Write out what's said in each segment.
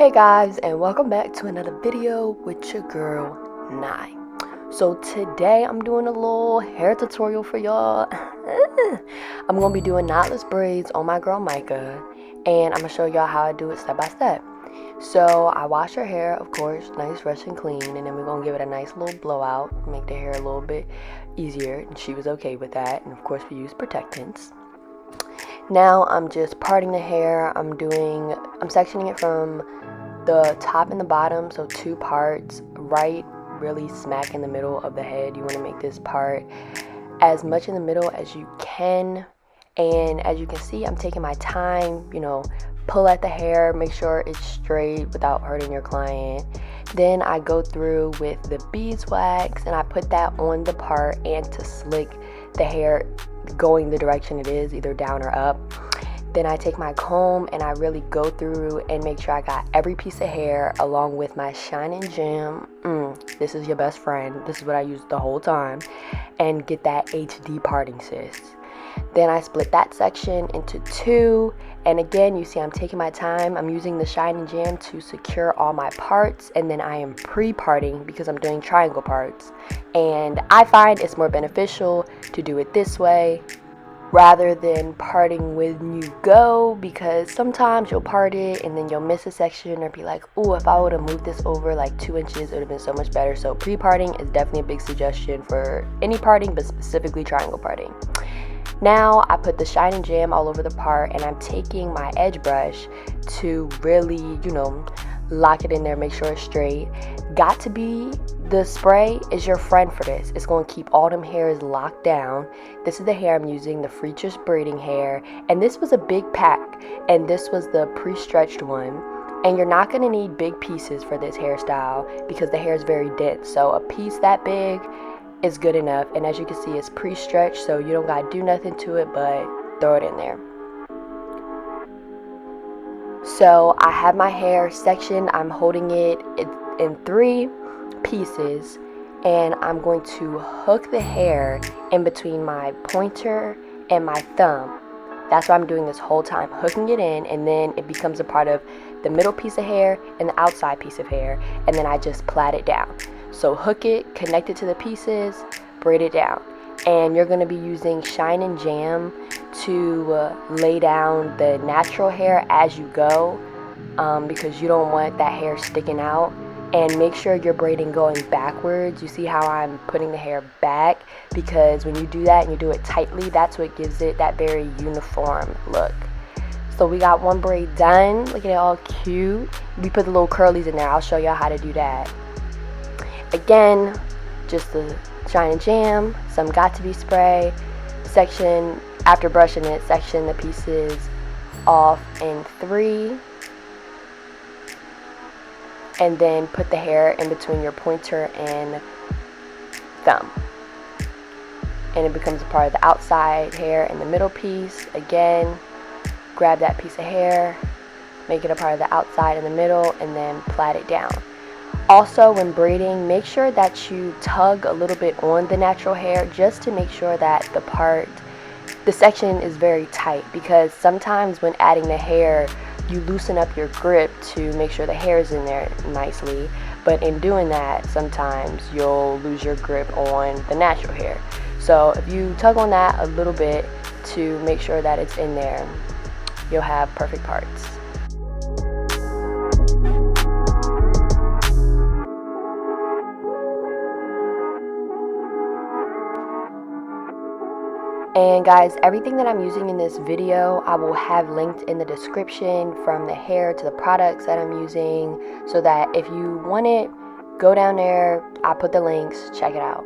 Hey guys, and welcome back to another video with your girl Nye. So today I'm doing a little hair tutorial for y'all. I'm gonna be doing knotless braids on my girl Micah, and I'm gonna show y'all how I do it step by step. So I wash her hair, of course, nice, fresh and clean, and then we're gonna give it a nice little blowout, make the hair a little bit easier, and she was okay with that. And of course we use protectants. Now I'm just parting the hair. I'm sectioning it from the top and the bottom, so 2 parts, right really smack in the middle of the head. You want to make this part as much in the middle as you can. And as you can see, I'm taking my time, pull at the hair, make sure it's straight without hurting your client. Then I go through with the beeswax and I put that on the part and to slick the hair going the direction it is, either down or up. Then I take my comb and I really go through and make sure I got every piece of hair along with my Shine and Gem. This is your best friend. This is what I use the whole time. And get that HD parting, sis. Then I split that section into 2. And again, you see I'm taking my time. I'm using the Shine and Jam to secure all my parts. And then I am pre-parting because I'm doing triangle parts. And I find it's more beneficial to do it this way rather than parting when you go, because sometimes you'll part it and then you'll miss a section or be like, oh, if I would have moved this over like 2 inches, it would have been so much better. So pre-parting is definitely a big suggestion for any parting, but specifically triangle parting. Now I put the Shine and Jam all over the part, and I'm taking my edge brush to really, lock it in there, make sure it's straight. Got to be, the spray is your friend for this. It's going to keep all them hairs locked down. This is the hair I'm using, the Freacher's braiding hair, and this was a big pack, and this was the pre-stretched one. And you're not going to need big pieces for this hairstyle because the hair is very dense, so a piece that big is good enough. And as you can see, it's pre-stretched, so you don't got to do nothing to it but throw it in there. So I have my hair sectioned. I'm holding it in 3 pieces, and I'm going to hook the hair in between my pointer and my thumb. That's what I'm doing this whole time, hooking it in, and then it becomes a part of the middle piece of hair and the outside piece of hair, and then I just plait it down. So hook it, connect it to the pieces, braid it down. And you're going to be using Shine and Jam to lay down the natural hair as you go, because you don't want that hair sticking out. And make sure you're braiding going backwards. You see how I'm putting the hair back, because when you do that and you do it tightly, that's what gives it that very uniform look. So we got 1 braid done. Look at it, all cute. We put the little curlies in there. I'll show y'all how to do that. Again, just the Shine and Jam, some got to be spray, section, after brushing it, section the pieces off in 3, and then put the hair in between your pointer and thumb, and it becomes a part of the outside hair and the middle piece. Again, grab that piece of hair, make it a part of the outside and the middle, and then plait it down. Also, when braiding, make sure that you tug a little bit on the natural hair just to make sure that the section is very tight, because sometimes when adding the hair, you loosen up your grip to make sure the hair is in there nicely, but in doing that, sometimes you'll lose your grip on the natural hair. So if you tug on that a little bit to make sure that it's in there, you'll have perfect parts. And guys, everything that I'm using in this video, I will have linked in the description, from the hair to the products that I'm using, so that if you want it, go down there. I put the links, check it out.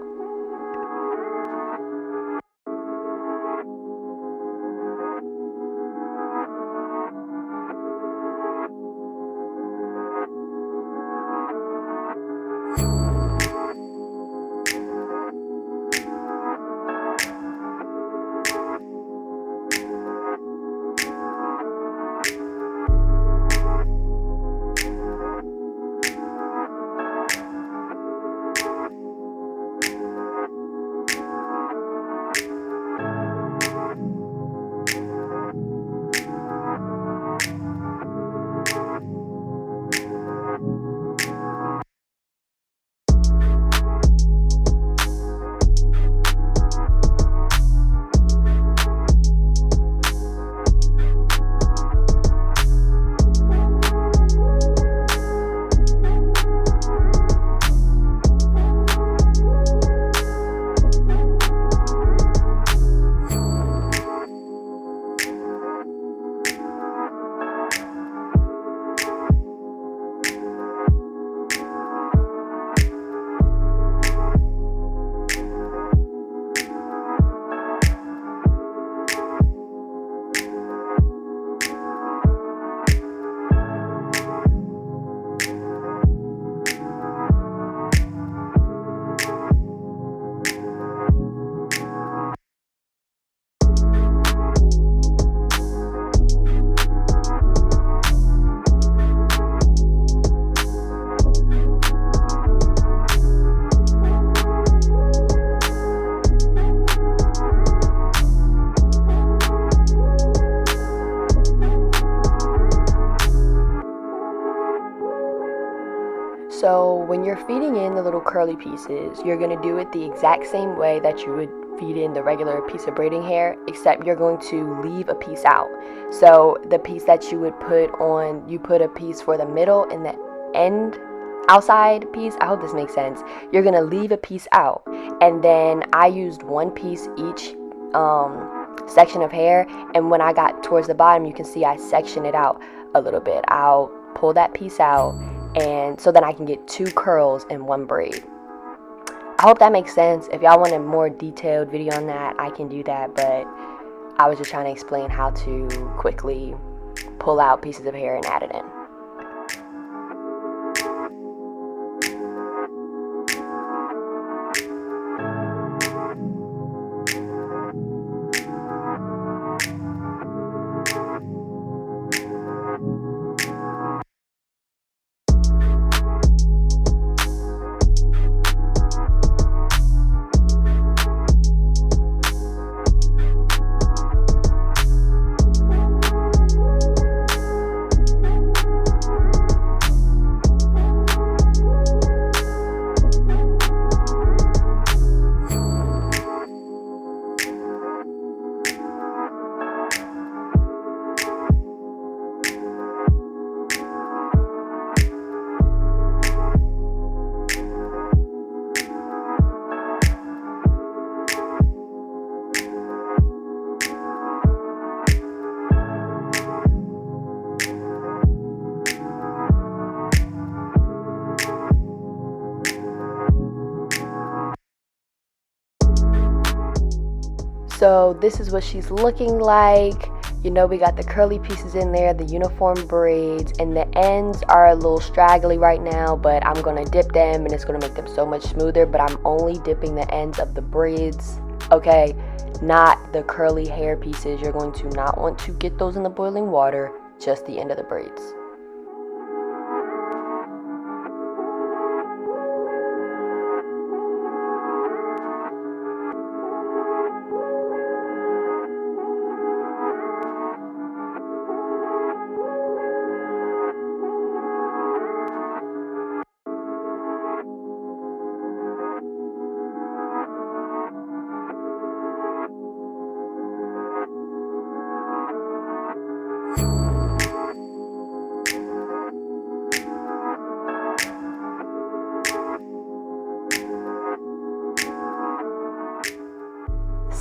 So when you're feeding in the little curly pieces, you're going to do it the exact same way that you would feed in the regular piece of braiding hair, except you're going to leave a piece out. So the piece that you would put on, you put a piece for the middle and the end outside piece. I hope this makes sense. You're going to leave a piece out, and then I used one piece each section of hair, and when I got towards the bottom, you can see I section it out a little bit. I'll pull that piece out, and so then I can get 2 curls in one braid. I hope that makes sense. If y'all want a more detailed video on that, I can do that, but I was just trying to explain how to quickly pull out pieces of hair and add it in. So this is what she's looking like. You know, we got the curly pieces in there, the uniform braids, and the ends are a little straggly right now, but I'm gonna dip them and it's gonna make them so much smoother. But I'm only dipping the ends of the braids, okay, not the curly hair pieces. You're going to not want to get those in the boiling water, just the end of the braids.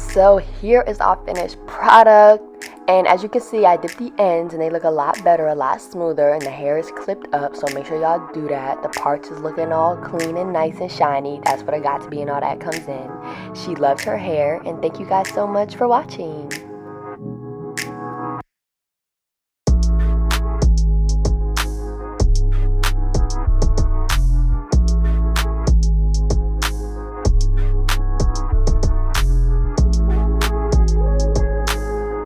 So here is our finished product, and as you can see, I dipped the ends and they look a lot better, a lot smoother, and the hair is clipped up, so make sure y'all do that. The parts is looking all clean and nice and shiny. That's what I got to be, and all that comes in. She loves her hair, and thank you guys so much for watching.